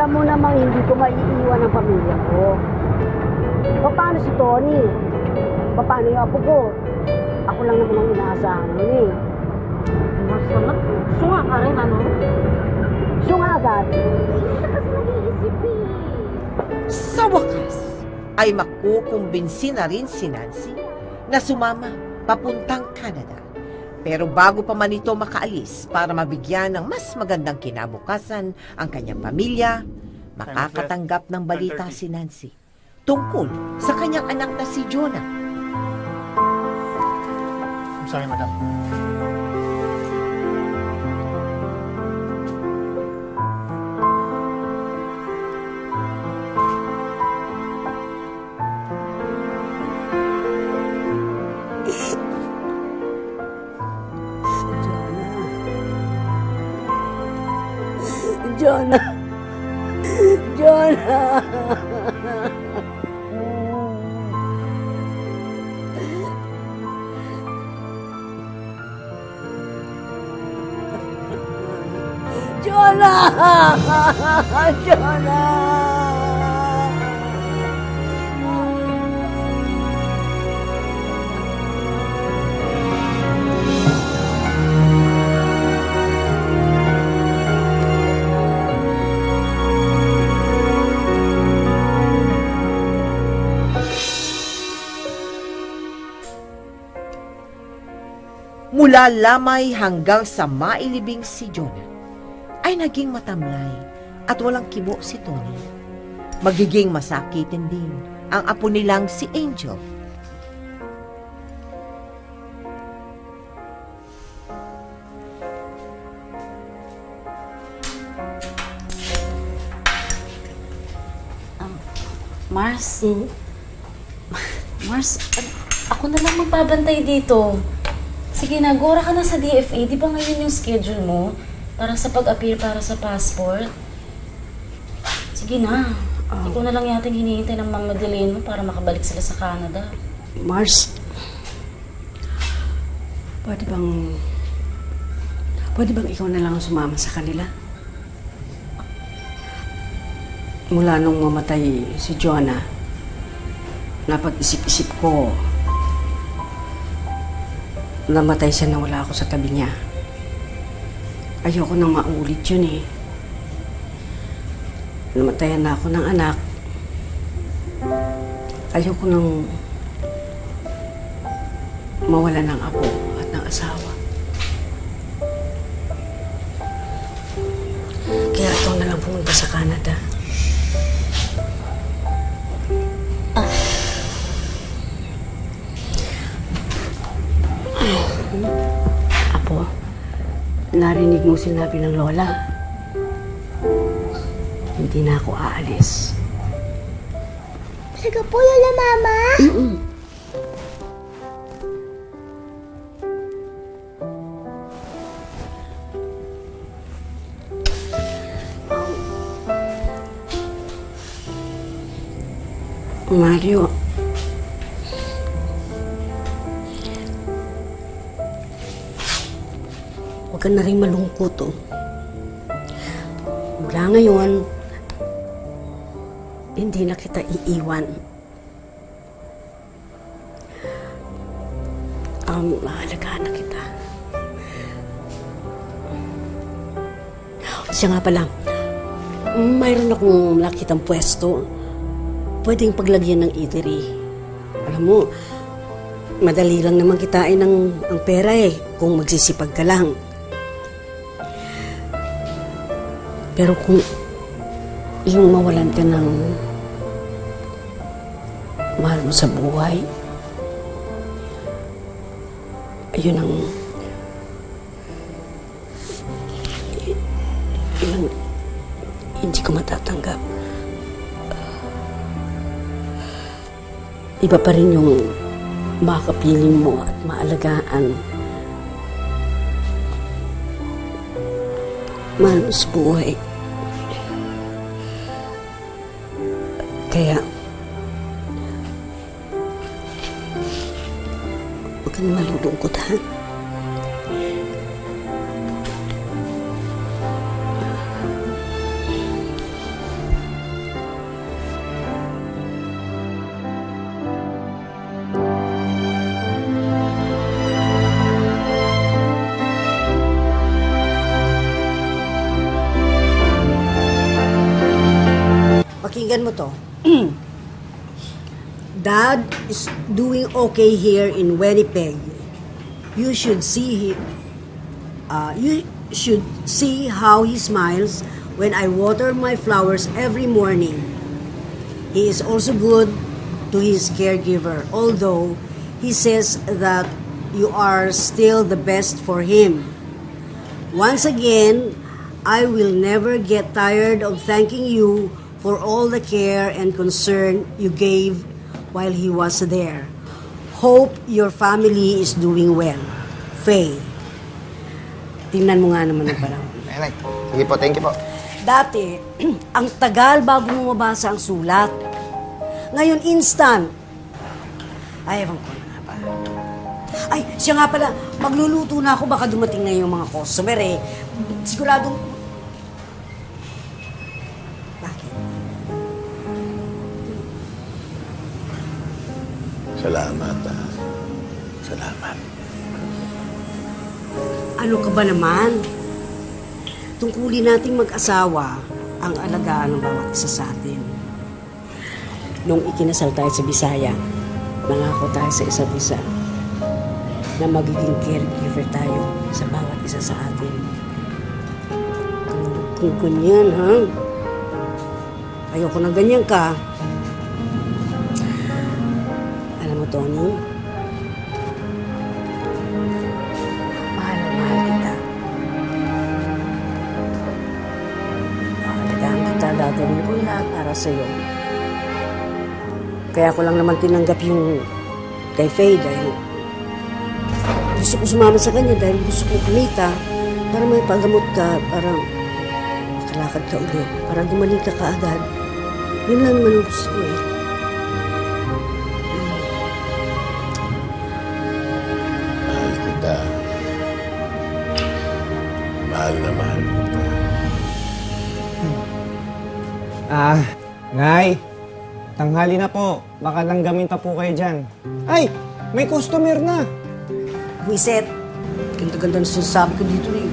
Alam mo namang hindi ko maiiwan ang pamilya ko. Paano si Tony? Paano yung apo ko? Ako lang naman ang inaasahan mo eh. Masama. Sunga ka rin, ano? Sunga agad. Hindi ka kasi nag-iisip eh. Sa wakas, ay makukumbinsi na rin si Nancy na sumama papuntang Canada. Pero bago pa man ito makaalis para mabigyan ng mas magandang kinabukasan ang kanyang pamilya, makakatanggap ng balita si Nancy tungkol sa kanyang anak na si Jonah. I'm sorry, madam. Jonah! Jonah! Jonah! Jonah! Mula lamay hanggang sa mailibing si Jonah, ay naging matamlay at walang kibo si Tony. Magiging masakitin din ang apo nilang si Angel. Mars? Mars, ako na lang magbabantay dito. Sige na, gora ka na sa DFA. Di ba ngayon yung schedule mo? Para sa pag-appear para sa passport? Sige na. Ikaw na lang yating hinihintay ng Mama Madeleine mo para makabalik sila sa Canada. Mars, pwede bang ikaw na lang ang sumama sa kanila? Mula nung mamatay si Jonah, napag-isip-isip ko, namatay siya na wala ako sa tabi niya. Ayoko nang maulit yun eh. Namatayan na ako ng anak. Ayoko nang mawala ng apo at ng asawa. Kaya ikaw na lang pumunta sa Canada. Apo, narinig mo sinabi ng lola. Hindi na ako aalis. Talaga po, Lola Mama? Mario, huwag ka na rin malungkot, oh. Mula ngayon, hindi na kita iiwan. Maalagaan na kita. Siya nga pala, mayroon akong nakitang pwesto. Pwedeng paglagyan ng eatery. Alam mo, madali lang naman kitain ang pera eh, kung magsisipag ka lang. Pero kung yung mawalan ka ng mahal mo sa buhay, ayun ang hindi ko matatanggap. Iba pa rin yung makapiling mo at maalagaan. Mahal mo sa buhay. Kaya, huwag ka na malulungkot, ha? mo to. Dad is doing okay here in Winnipeg. You should see you should see how he smiles when I water my flowers every morning. He is also good to his caregiver, although he says that you are still the best for him. Once again, I will never get tired of thanking you for all the care and concern you gave while he was there. Hope your family is doing well. Faye. Tingnan mo nga naman ang panahon. Nay. Sige po, thank you po. Dati, ang tagal bago mo mabasa ang sulat. Ngayon, instant. Ay, ewan ko na ba. Ay, siya nga pala, magluluto na ako, baka dumating na yung mga customer eh. Siguradong... Bakit? Salamat, Salamat. Ano ka ba naman? Tungkulin nating mag-asawa ang alagaan ng bawat isa sa atin. Nung ikinasal tayo sa Bisaya, nangako tayo sa isa't isa na magiging caregiver tayo sa bawat isa sa atin. Kung ganyan, ha? Ayoko na ganyan ka. Alam mo, Tony, mahal na mahal kita. Alagaan kita, gagawin ko lahat para sa'yo. Kaya ko lang naman tinanggap yung kay Faye dahil gusto ko sumama sa kanya dahil gusto ko kumita para may pagamot ka, para makalakad ka ulit, para gumaling ka kaagad. Yun lang naman ang gusto ko eh. Mahal kita. Mahal na mahal kita. Nay, tanghali na po. Baka langgamin pa po kayo dyan. Ay, may customer na. Buiset, ganda-ganda na sinasabi ko dito eh.